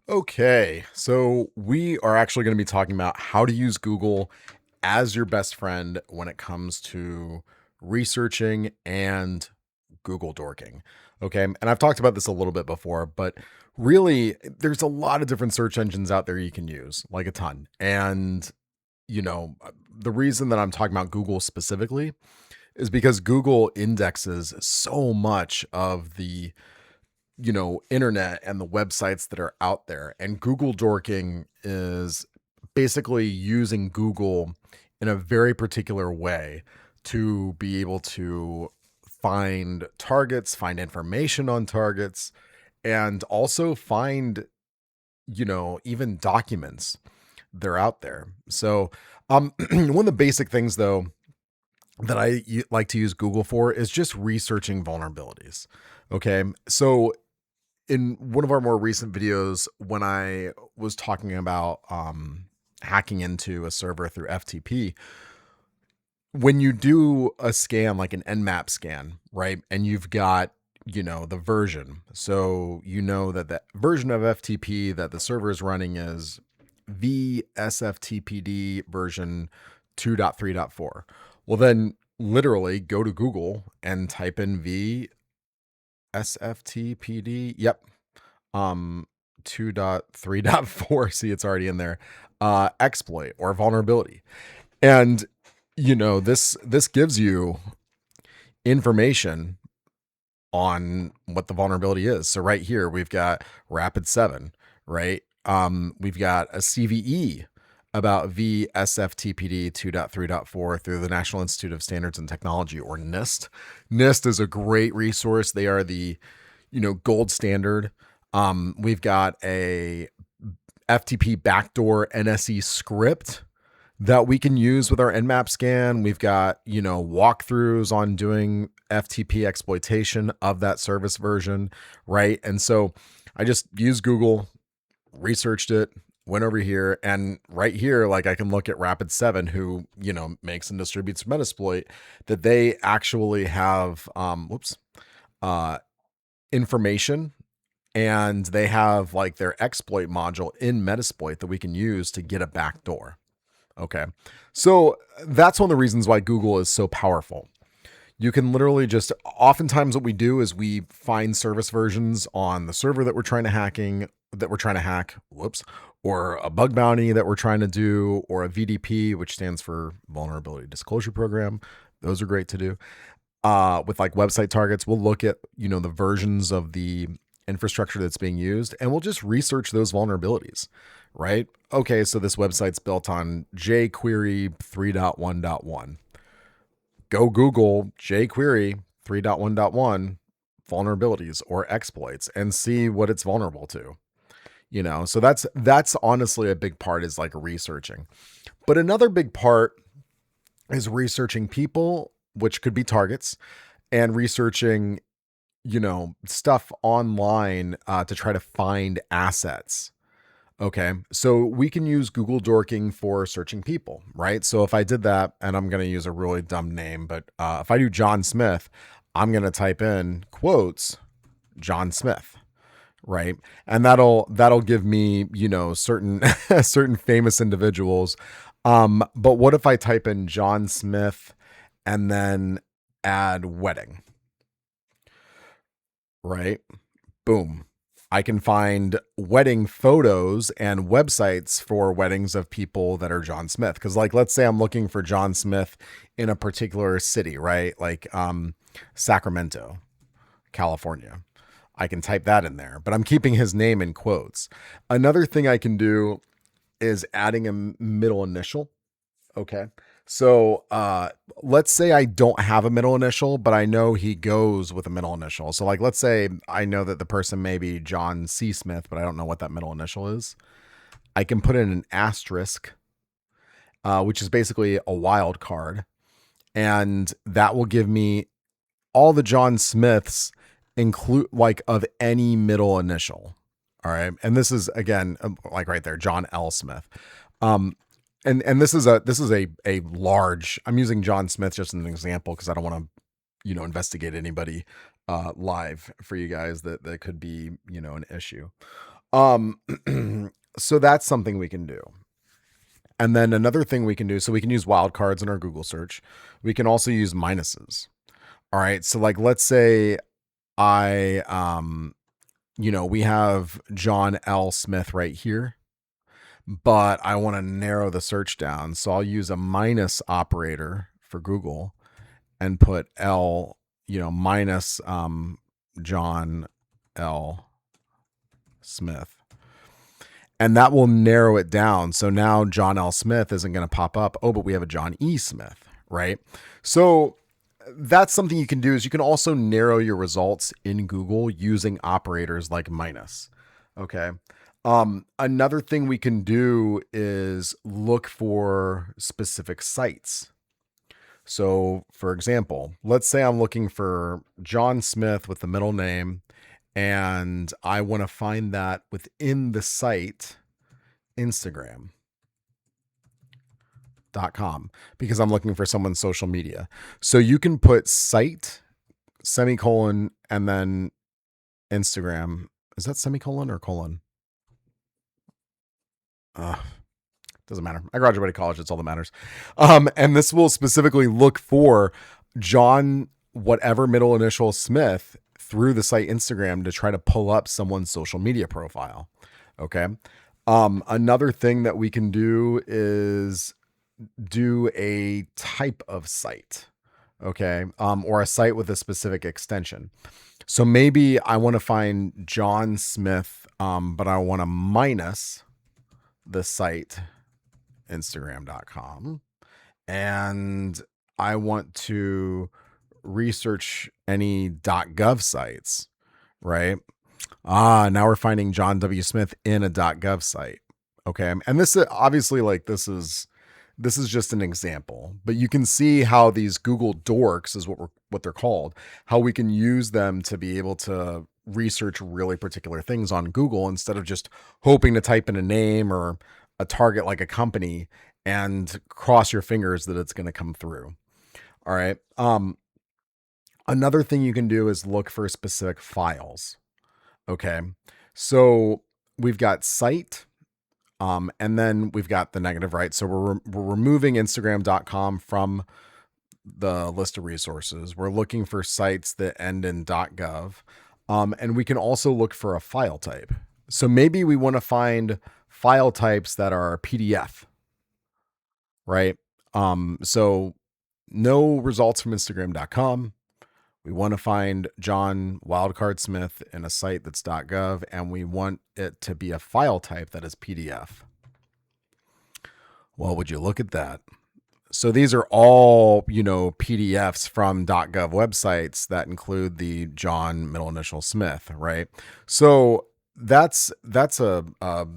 Okay, so we are actually going to be talking about how to use Google as your best friend when it comes to researching and Google dorking. Okay, and I've talked about this a little bit before, but really, there's a lot of different search engines out there you can use, like a ton. And, the reason that I'm talking about Google specifically is because Google indexes so much of the internet and the websites that are out there. And Google dorking is basically using Google in a very particular way to be able to find targets, find information on targets, and also find, even documents that are out there. So, one of the basic things though that like to use Google for is just researching vulnerabilities. Okay. So in one of our more recent videos, when I was talking about hacking into a server through FTP, when you do a scan like an Nmap scan, right, and you've got the version, so that that version of FTP that the server is running is VSFTPD version 2.3.4. Well, then literally go to Google and type in VSFTPD. Yep, 2.3.4. See, it's already in there. Exploit or vulnerability. And this gives you information on what the vulnerability is. So right here we've got Rapid 7, right? We've got a CVE about VSFTPD 2.3.4 through the National Institute of Standards and Technology, or NIST. NIST is a great resource. They are the gold standard. We've got a FTP backdoor NSE script that we can use with our Nmap scan. We've got, walkthroughs on doing FTP exploitation of that service version, right? And so I just used Google, researched it, went over here, and right here, like I can look at Rapid7, who, makes and distributes Metasploit, that they actually have, information, and they have like their exploit module in Metasploit that we can use to get a backdoor. Okay. So that's one of the reasons why Google is so powerful. You can literally just, oftentimes what we do is we find service versions on the server that we're trying to hack, or a bug bounty that we're trying to do, or a VDP, which stands for Vulnerability Disclosure Program. Those are great to do. With like website targets, we'll look at, the versions of the infrastructure that's being used, and we'll just research those vulnerabilities, right? Okay, so this website's built on jQuery 3.1.1. Go Google jQuery 3.1.1 vulnerabilities or exploits and see what it's vulnerable to. So that's honestly a big part, is like researching. But another big part is researching people, which could be targets, and researching stuff online to try to find assets. Okay, so we can use Google Dorking for searching people, right? So if I did that, and I'm going to use a really dumb name, but if I do John Smith, I'm going to type in quotes John Smith, right? And that'll give me certain certain famous individuals. But what if I type in John Smith and then add wedding, right? Boom. I can find wedding photos and websites for weddings of people that are John Smith. Because, like, let's say I'm looking for John Smith in a particular city, right? Like Sacramento, California. I can type that in there, but I'm keeping his name in quotes. Another thing I can do is adding a middle initial. Okay. So let's say I don't have a middle initial, but I know he goes with a middle initial. So like, let's say I know that the person may be John C. Smith, but I don't know what that middle initial is. I can put in an asterisk, which is basically a wild card. And that will give me all the John Smiths, include like of any middle initial. All right. And this is again, like right there, John L. Smith. And this is a large, I'm using John Smith just as an example because I don't want to investigate anybody live for you guys that could be an issue. Um, so that's something we can do. And then another thing we can do, so we can use wildcards in our Google search. We can also use minuses. All right. So like let's say I we have John L. Smith right here, but I want to narrow the search down. So I'll use a minus operator for Google and put L, minus John L. Smith. And that will narrow it down. So now John L. Smith isn't going to pop up. Oh, but we have a John E. Smith, right? So that's something you can do is you can also narrow your results in Google using operators like minus. Okay. Another thing we can do is look for specific sites. So, for example, let's say I'm looking for John Smith with the middle name, and I want to find that within the site Instagram.com because I'm looking for someone's social media. So you can put site, semicolon, and then Instagram. Is that semicolon or colon? Doesn't matter. I graduated college. That's all that matters. And this will specifically look for John, whatever middle initial Smith, through the site Instagram to try to pull up someone's social media profile. Okay. Another thing that we can do is do a type of site. Okay. Or a site with a specific extension. So maybe I want to find John Smith, but I want to minus the site Instagram.com. And I want to research any .gov sites, right? Now we're finding John W. Smith in a .gov site. Okay. And this obviously this is just an example, but you can see how these Google dorks is what they're called, how we can use them to be able to research really particular things on Google instead of just hoping to type in a name or a target like a company and cross your fingers that it's going to come through. All right. Another thing you can do is look for specific files. Okay. So we've got site, and then we've got the negative, right? So we're removing Instagram.com from the list of resources. We're looking for sites that end in .gov. And we can also look for a file type. So maybe we want to find file types that are PDF, right? So no results from Instagram.com. We want to find John Wildcard Smith in a site that's .gov, and we want it to be a file type that is PDF. Well, would you look at that? So these are all, PDFs from .gov websites that include the John middle initial Smith, right? So that's a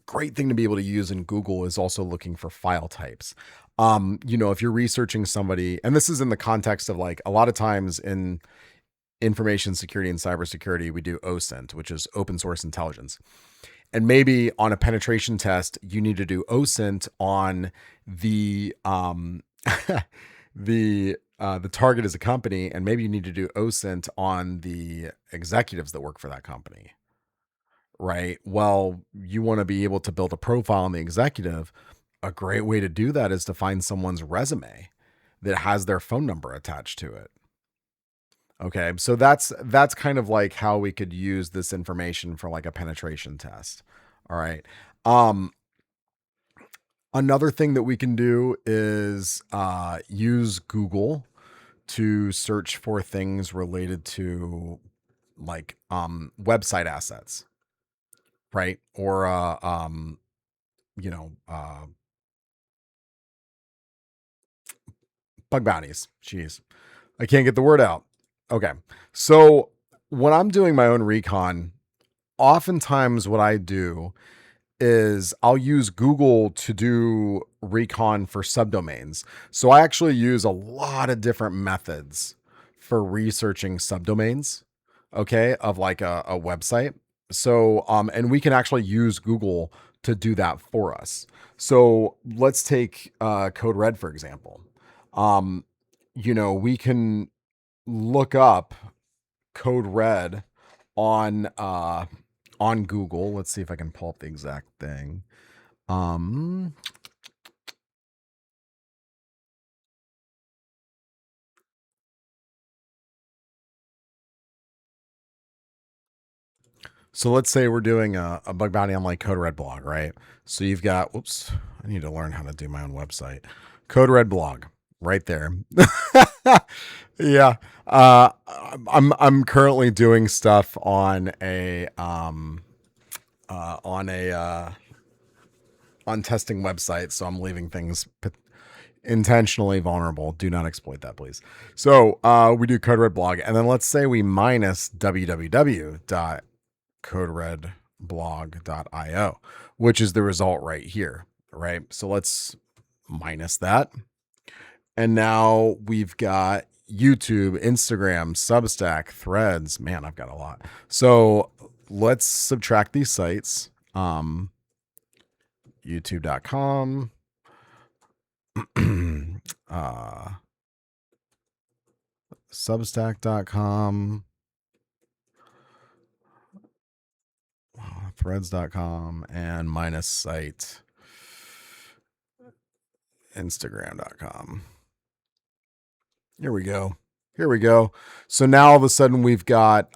great thing to be able to use in Google is also looking for file types. If you're researching somebody, and this is in the context of like a lot of times in information security and cybersecurity, we do OSINT, which is open source intelligence. And maybe on a penetration test, you need to do OSINT on the the target as a company, and maybe you need to do OSINT on the executives that work for that company. Right. Well, you want to be able to build a profile on the executive. A great way to do that is to find someone's resume that has their phone number attached to it. Okay. So that's kind of like how we could use this information for like a penetration test. All right. Um Another thing that we can do is use Google to search for things related to like website assets, right? Or you know, uh bug bounties. Jeez. I can't get the word out. Okay. So when I'm doing my own recon, oftentimes what I do is I'll use Google to do recon for subdomains. So I actually use a lot of different methods for researching subdomains, okay, of like a website. So and we can actually use Google to do that for us. So let's take Code Red for example. Um, we can look up Code Red on on Google. Let's see if I can pull up the exact thing. Um, so let's say we're doing a bug bounty on like Code Red blog, right? So you've got, whoops, I need to learn how to do my own website. Code Red blog, right there. Yeah. I'm currently doing stuff on a on testing websites, so I'm leaving things intentionally vulnerable. Do not exploit that, please. So we do Code Red blog, and then let's say we minus www.coderedblog.io, which is the result right here, right? So let's minus that. And now we've got YouTube, Instagram, Substack, Threads. Man, I've got a lot. So let's subtract these sites. YouTube.com, Substack.com, Threads.com, and minus site Instagram.com. Here we go. Here we go. So now all of a sudden we've got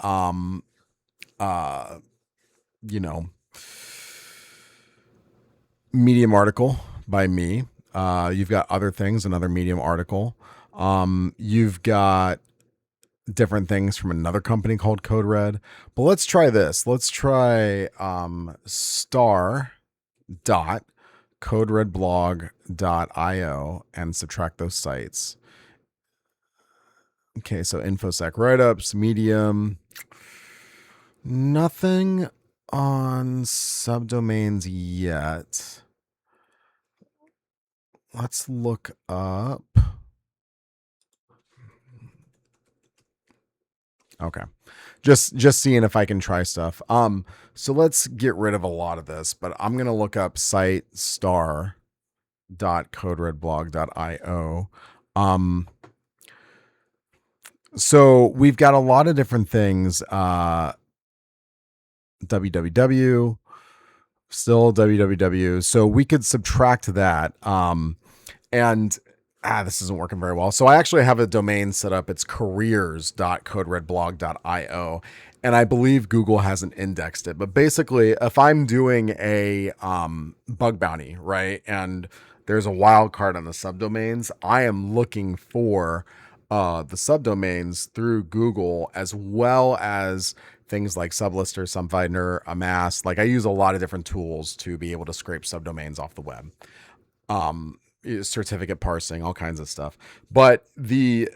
you know, Medium article by me. You've got other things, another Medium article. You've got different things from another company called Code Red. But let's try this. Let's try star dot coderedblog.io and subtract those sites. Okay, so InfoSec write-ups, Medium. Nothing on subdomains yet. Let's look up. Okay. Just seeing if I can try stuff. So let's get rid of a lot of this, but I'm going to look up site star.coderedblog.io. So we've got a lot of different things. www, still www. So we could subtract that. And this isn't working very well. So I actually have a domain set up. It's careers.coderedblog.io. And I believe Google hasn't indexed it. But basically, if I'm doing a bug bounty, right, and there's a wildcard on the subdomains, I am looking for the subdomains through Google, as well as things like Sublister, SumFinder, Amass. Like I use a lot of different tools to be able to scrape subdomains off the web. Certificate parsing, all kinds of stuff. But this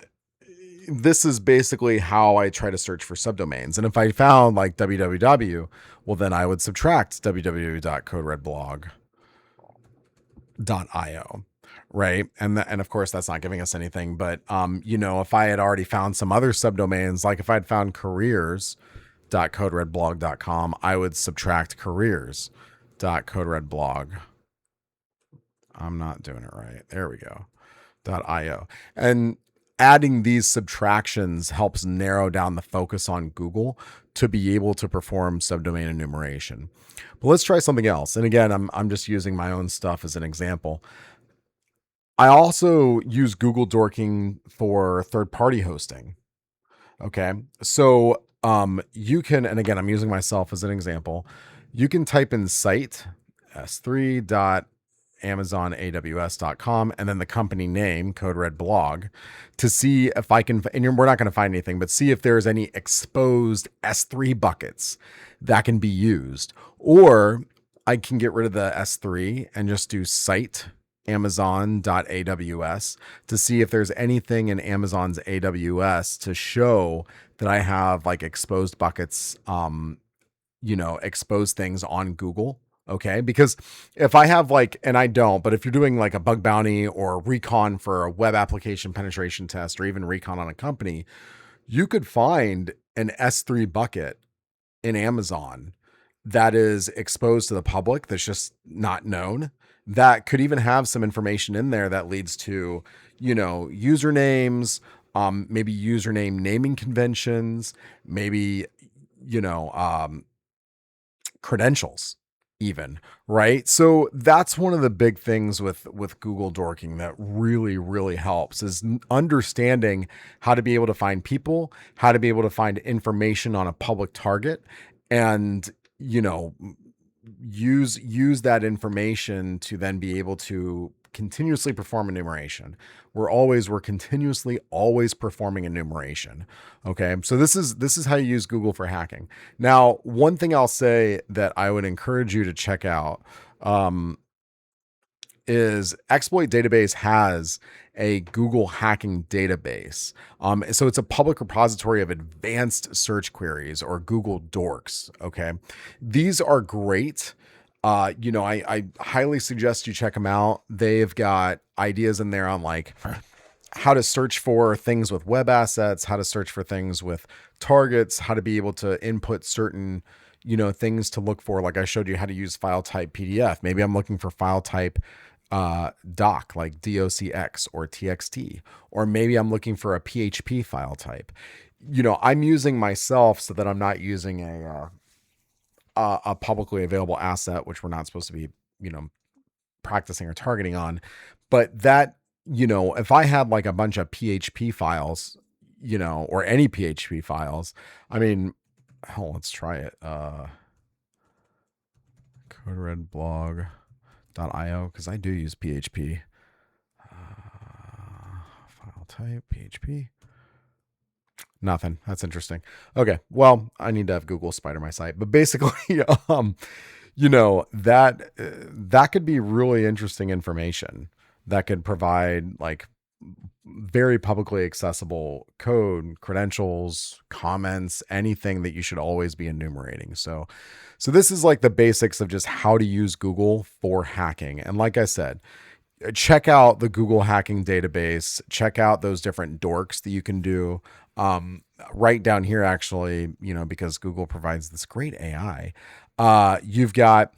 is basically how I try to search for subdomains. And if I found like www, well, then I would subtract www.coderedblog.io. Right. And of course, that's not giving us anything. But, if I had already found some other subdomains, like if I'd found careers.coderedblog.com, I would subtract careers.coderedblog. I'm not doing it right. There we go. .io. And adding these subtractions helps narrow down the focus on Google to be able to perform subdomain enumeration. But let's try something else. And again, I'm just using my own stuff as an example. I also use Google Dorking for third-party hosting. Okay. So you can, and again, I'm using myself as an example. You can type in site s3.amazonaws.com and then the company name, Code Red Blog, to see if I can, and we're not going to find anything, but see if there's any exposed S3 buckets that can be used. Or I can get rid of the S3 and just do site amazon.aws to see if there's anything in Amazon's AWS to show that I have like exposed buckets, exposed things on Google. Okay. Because if I have like, and I don't, but if you're doing like a bug bounty or recon for a web application penetration test or even recon on a company, you could find an S3 bucket in Amazon that is exposed to the public that's just not known, that could even have some information in there that leads to, usernames, maybe username naming conventions, maybe, credentials even, right? So that's one of the big things with Google Dorking that really helps is understanding how to be able to find people, how to be able to find information on a public target, and you know use that information to then be able to continuously perform enumeration. We're continuously always performing enumeration. Okay. So this is how you use Google for hacking. Now, one thing I'll say that I would encourage you to check out is Exploit Database has a Google hacking database. So it's a public repository of advanced search queries, or Google Dorks. Okay. These are great. I highly suggest you check them out. They've got ideas in there on like how to search for things with web assets, how to search for things with targets, how to be able to input certain, things to look for. Like I showed you how to use file type PDF. Maybe I'm looking for file type doc, like docx or txt, or maybe I'm looking for a PHP file type. I'm using myself so that I'm not using a publicly available asset, which we're not supposed to be, practicing or targeting on. But that, if I had like a bunch of PHP files, or any PHP files, I mean, hell, let's try it. CodeRedBlog.io, because I do use PHP. File type, PHP. Nothing. That's interesting. Okay. Well, I need to have Google spider my site, but basically, that could be really interesting information that could provide like very publicly accessible code, credentials, comments, anything that you should always be enumerating. So this is like the basics of just how to use Google for hacking. And like I said, check out the Google hacking database, check out those different dorks that you can do. Right down here, actually, because Google provides this great AI, you've got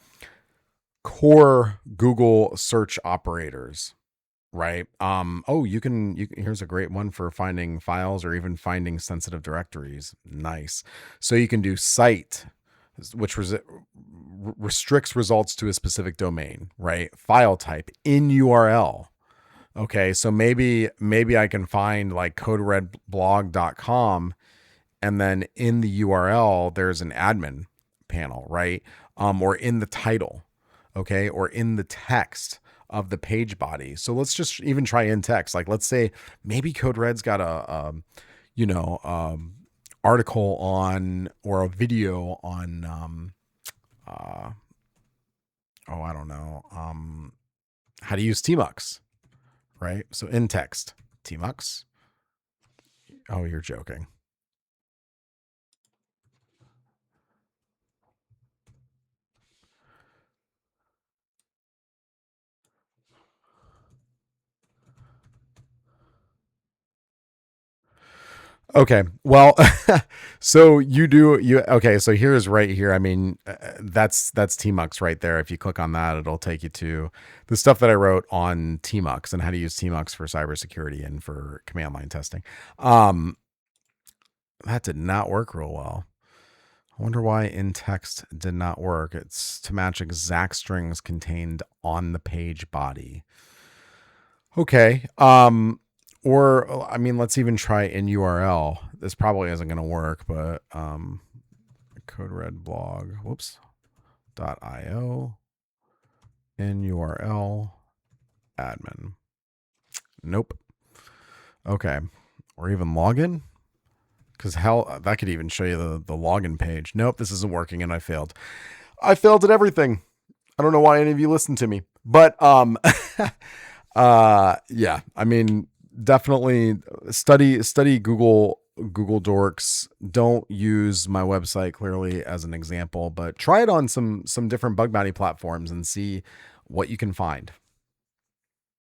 core Google search operators, right? Here's a great one for finding files or even finding sensitive directories. Nice. So you can do cite, which restricts results to a specific domain, right? File type, in URL. Okay, so maybe I can find like coderedblog.com, and then in the URL there's an admin panel, right? Or in the title, okay, or in the text of the page body. So let's just even try in text. Like let's say maybe CodeRed's got a article on, or a video on I don't know, how to use tmux. Right? So in text, tmux. Oh, you're joking. Okay. Well, so okay. So here's right here. I mean, that's tmux right there. If you click on that, it'll take you to the stuff that I wrote on tmux and how to use tmux for cybersecurity and for command line testing. That did not work real well. I wonder why in text did not work. It's to match exact strings contained on the page body. Okay. Or I mean, let's even try in URL. This probably isn't going to work, but CodeRedBlog, .io, in URL, admin. Nope. Okay. Or even login. Because hell, that could even show you the login page. Nope, this isn't working, and I failed. I failed at everything. I don't know why any of you listen to me, but yeah. I mean, definitely study Google Dorks. Don't use my website clearly as an example, but try it on some different bug bounty platforms and see what you can find.